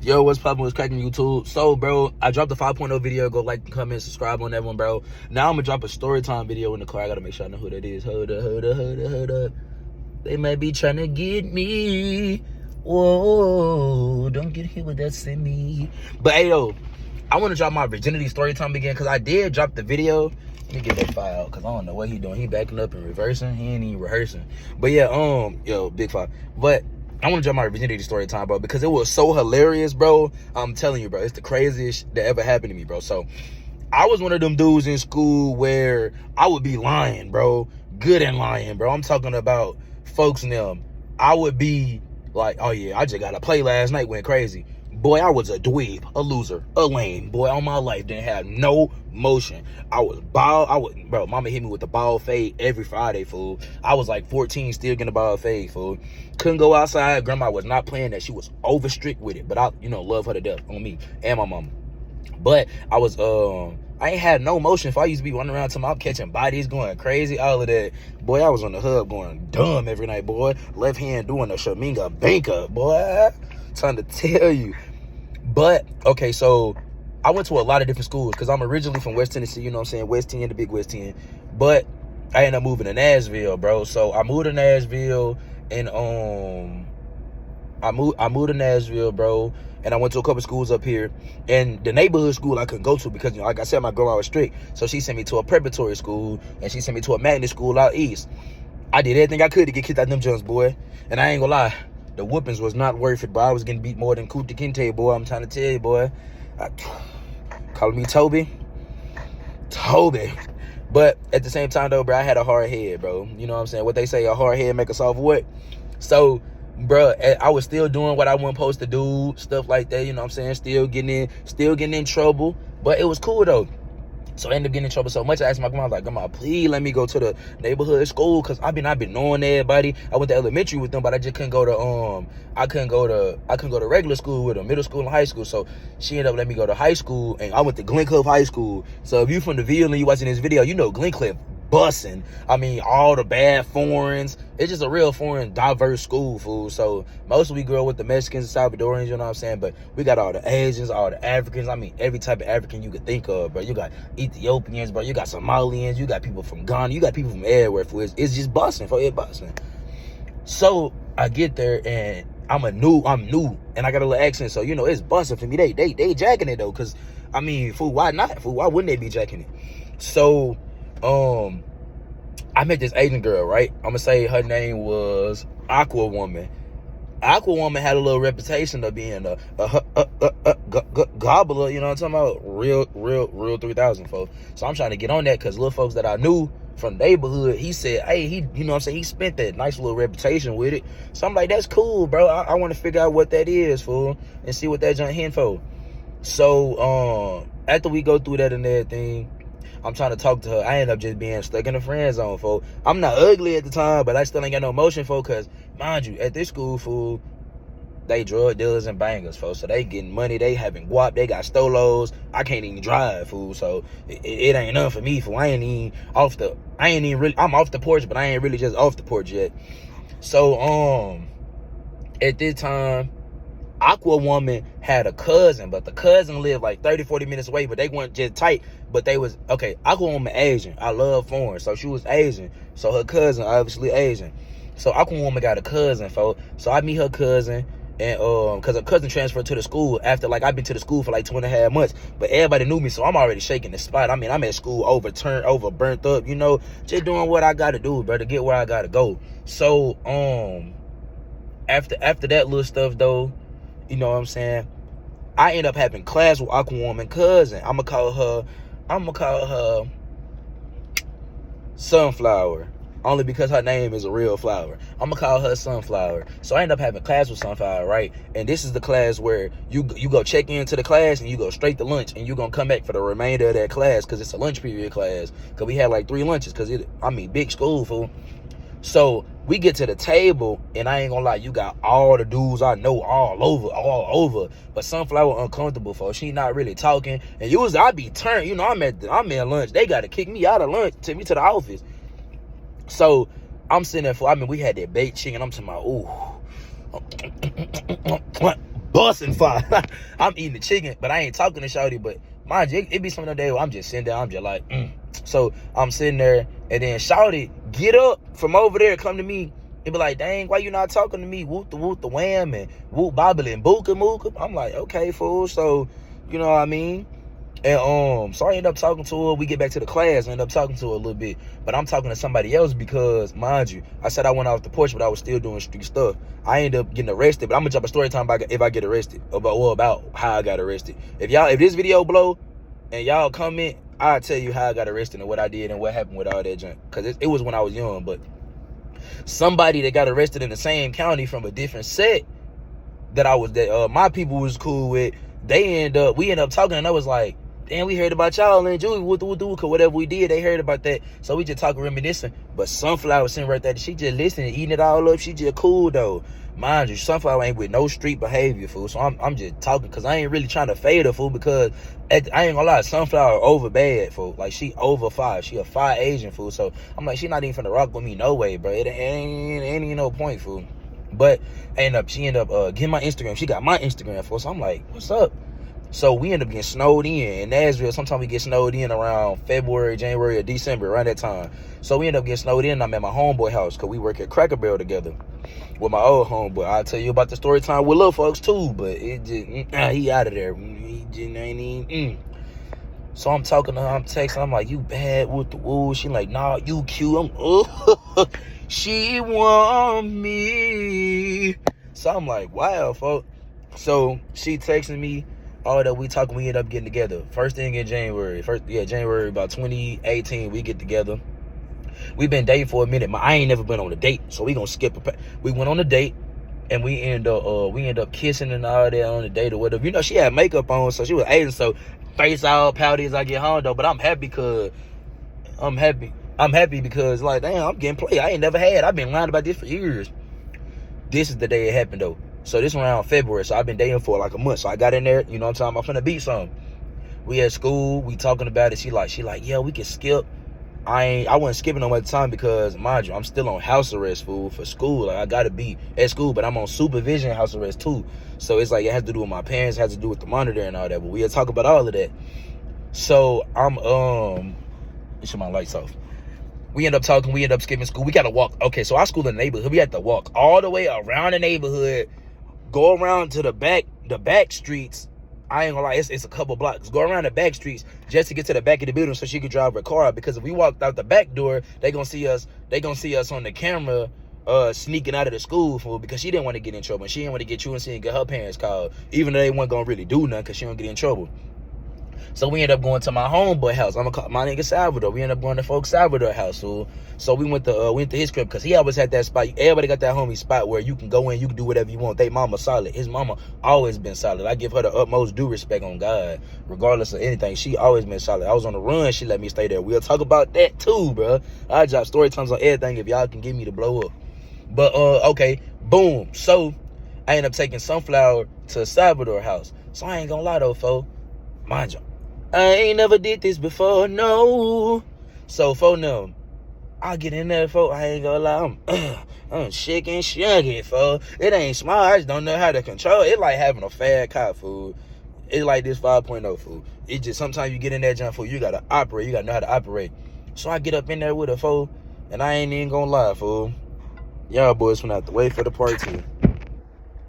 Yo, what's poppin'? What's cracking YouTube? So, bro, I dropped a 5.0 video. Go like, comment, subscribe on that one, bro. Now I'm gonna drop a story time video in the car. I gotta make sure I know who that is. Hold up. They might be trying to get me. Whoa, don't get hit with that semi. But hey, yo, I want to drop my virginity story time again because I did drop the video. Let me get that file out because I don't know what he doing. He backing up and reversing. He ain't even rehearsing. But yeah, yo, big five. But I want to drop my virginity story time, bro, because it was so hilarious, bro. I'm telling you, bro, it's the craziest that ever happened to me, bro. So I was one of them dudes in school where I would be lying, bro. Good and lying, bro. I'm talking about folks and them. I would be like, oh yeah, I just got to play last night, went crazy. Boy, I was a dweeb, a loser, a lame. Boy, all my life didn't have no motion. I was bald. Bro, mama hit me with the bald fade every Friday, fool. I was like 14, still getting a bald fade, fool. Couldn't go outside. Grandma was not playing that. She was over strict with it. But I, love her to death on me and my mama. But I was, I ain't had no motion. If I used to be running around to my catching bodies, going crazy, all of that. Boy, I was on the hub going dumb every night, boy. Left hand doing a Shaminga banker, boy. Trying to tell you. But, okay, so I went to a lot of different schools because I'm originally from West Tennessee, you know what I'm saying? West 10, the big West 10. But I ended up moving to Nashville, bro. So I moved to Nashville and I moved to Nashville, bro, and I went to a couple schools up here. And the neighborhood school I couldn't go to because, like I said, my grandma was strict. So she sent me to a preparatory school and she sent me to a magnet school out east. I did everything I could to get kicked out them jumps, boy. And I ain't gonna lie, the whoopings was not worth it, but I was getting beat more than Kunta Kinte, boy. I'm trying to tell you, boy. Calling me Toby. But at the same time, though, bro, I had a hard head, bro. You know what I'm saying? What they say, a hard head make a soft what? So, bro, I was still doing what I wasn't supposed to do, stuff like that, you know what I'm saying? Still getting in trouble. But it was cool, though. So I ended up getting in trouble so much. I asked my grandma, I was like, Grandma, please let me go to the neighborhood school, because I've been knowing everybody. I went to elementary with them, but I just couldn't go to I couldn't go to regular school with them, middle school and high school. So she ended up letting me go to high school, and I went to Glencliff High School. So if you from the Ville and you watching this video, you know Glencliff bussing. I mean, all the bad foreigners. It's just a real foreign, diverse school, fool. So most of we grew up with the Mexicans and Salvadorians, you know what I'm saying? But we got all the Asians, all the Africans. I mean, every type of African you could think of, bro. You got Ethiopians, bro. You got Somalians. You got people from Ghana. You got people from everywhere, fool. It's just busting, fool. It's busting. So I get there and I'm new, and I got a little accent, so it's busting for me. They jacking it though, cause I mean, fool, why not? Fool, why wouldn't they be jacking it? So I met this Asian girl, right? I'm gonna say her name was Aqua Woman. Aqua Woman had a little reputation of being a gobbler, you know what I'm talking about? Real 3,000 folks. So I'm trying to get on that because little folks that I knew from the neighborhood, he said, hey, you know what I'm saying? He spent that nice little reputation with it. So I'm like, that's cool, bro. I want to figure out what that is, fool, and see what that junk hitting for. So after we go through that and everything, I'm trying to talk to her. I end up just being stuck in the friend zone, fool. I'm not ugly at the time, but I still ain't got no motion, fool, because, mind you, at this school, fool, they drug dealers and bangers, fool. So they getting money, they having guap, they got stolos. I can't even drive, fool. So it ain't nothing for me, fool. I'm off the porch, but I ain't really just off the porch yet. So, at this time, Aqua Woman had a cousin, but the cousin lived like 30-40 minutes away, but they weren't just tight, but they was okay. Aqua Woman Asian. I love foreign, so she was Asian, so her cousin obviously Asian. So Aqua Woman got a cousin, folks. So I meet her cousin, and because her cousin transferred to the school after, like, I've been to the school for like 2.5 months, but everybody knew me, so I'm already shaking the spot. I mean, I'm at school burnt up, just doing what I gotta do, bro, to get where I gotta go. So after that little stuff though, you know what I'm saying, I end up having class with Aqua Woman cousin. I'm gonna call her Sunflower, only because her name is a real flower. I'm gonna call her Sunflower. So I end up having class with Sunflower, right? And this is the class where you go check into the class and you go straight to lunch, and you gonna come back for the remainder of that class because it's a lunch period class. Because we had like 3 lunches, because big school, fool. So we get to the table, and I ain't gonna lie, you got all the dudes I know all over. But Sunflower uncomfortable, folks. She not really talking. And usually I be turned, I'm in lunch. They gotta kick me out of lunch, take me to the office. So I'm sitting there we had that baked chicken. I'm talking about, ooh, busting fire. I'm eating the chicken, but I ain't talking to shawty. But mind you, it be some of the day where I'm just sitting down, I'm just like, So I'm sitting there, and then shawty get up from over there, come to me, and be like, dang, why you not talking to me? Whoop the wham, and whoop bobble and booka mooka. I'm like, okay, fool. So, you know what I mean? And so I end up talking to her. We get back to the class, I end up talking to her a little bit. But I'm talking to somebody else because, mind you, I said I went off the porch, but I was still doing street stuff. I ended up getting arrested, but I'm gonna drop a story time about if I get arrested, about how I got arrested. If this video blow and y'all comment, I'll tell you how I got arrested and what I did and what happened with all that junk. Cause it was when I was young, but somebody that got arrested in the same county from a different set that my people was cool with, we end up talking, and I was like, damn, we heard about y'all and Julie, whatever we did, they heard about that. So we just talking, reminiscing. But Sunflower sitting right there, she just listening, eating it all up. She just cool though. Mind you, Sunflower ain't with no street behavior, fool. So I'm just talking because I ain't really trying to fade her, fool, because I ain't gonna lie, Sunflower over bad, fool. Like, she over 5. She a 5 Asian, fool. So I'm like, she not even finna rock with me no way, bro. It ain't no point, fool. But she ended up getting my Instagram. She got my Instagram, fool. So I'm like, what's up? So we end up getting snowed in Nashville. Sometimes we get snowed in around February, January, or December, around that time. So we end up getting snowed in, and I'm at my homeboy house because we work at Cracker Barrel together with my old homeboy. I'll tell you about the story time with little folks too, but it just, he out of there. He just ain't even, So I'm talking to her, I'm texting, I'm like, you bad with the woo? She like, nah, you cute. She want me. So I'm like, wow, folks. So she texting me, all that we talking, we end up getting together. First thing in January, January about 2018, we get together. We've been dating for a minute. I ain't never been on a date, so we gonna skip we went on a date, and we end up kissing and all that on the date or whatever. You know, she had makeup on, so she was Asian, so face all pouty as I get home though. But I'm happy because like, damn, I'm getting played. I ain't never had. I've been lying about this for years. This is the day it happened though. So this one around February, so I've been dating for like a month. So I got in there, you know what I'm talking about, I'm finna beat something. We at school, we talking about it. She like, yeah, we can skip. I wasn't skipping no at the time because, mind you, I'm still on house arrest, fool, for school. Like, I gotta be at school, but I'm on supervision house arrest too. So it's like, it has to do with my parents, has to do with the monitor and all that. But we'll talk about all of that. So shut my lights off. We end up talking, we end up skipping school. We gotta walk. Okay, so our school in the neighborhood, we had to walk all the way around the neighborhood, go around to the back streets. I ain't gonna lie, it's a couple blocks. Go around the back streets just to get to the back of the building so she could drive her car out. Because if we walked out the back door, they gonna see us on the camera sneaking out of the school, fool, because she didn't want to get in trouble. She didn't want to get truancy and get her parents called, even though they weren't gonna really do nothing because she don't get in trouble. So we ended up going to my homeboy house. I'm gonna call my nigga Salvador. We ended up going to folks Salvador house, fool. So we went to his crib because he always had that spot. Everybody got that homie spot where you can go in, you can do whatever you want. They mama solid. His mama always been solid. I give her the utmost due respect on God, regardless of anything. She always been solid. I was on the run. She let me stay there. We'll talk about that too, bro. I drop story times on everything if y'all can get me to blow up. But okay, boom. So I ended up taking Sunflower to Salvador house. So I ain't gonna lie though, fo. Mind you, I ain't never did this before, no. So, for them, I get in there, folks. I ain't gonna lie, I'm shaking, folks. It ain't smart. I just don't know how to control it. It's like having a fat car, food. It's like this 5.0, food. It just, sometimes you get in that junk, food, you gotta operate. You gotta know how to operate. So I get up in there with a fool, and I ain't even gonna lie, fool. Y'all boys finna have to wait for the part 2.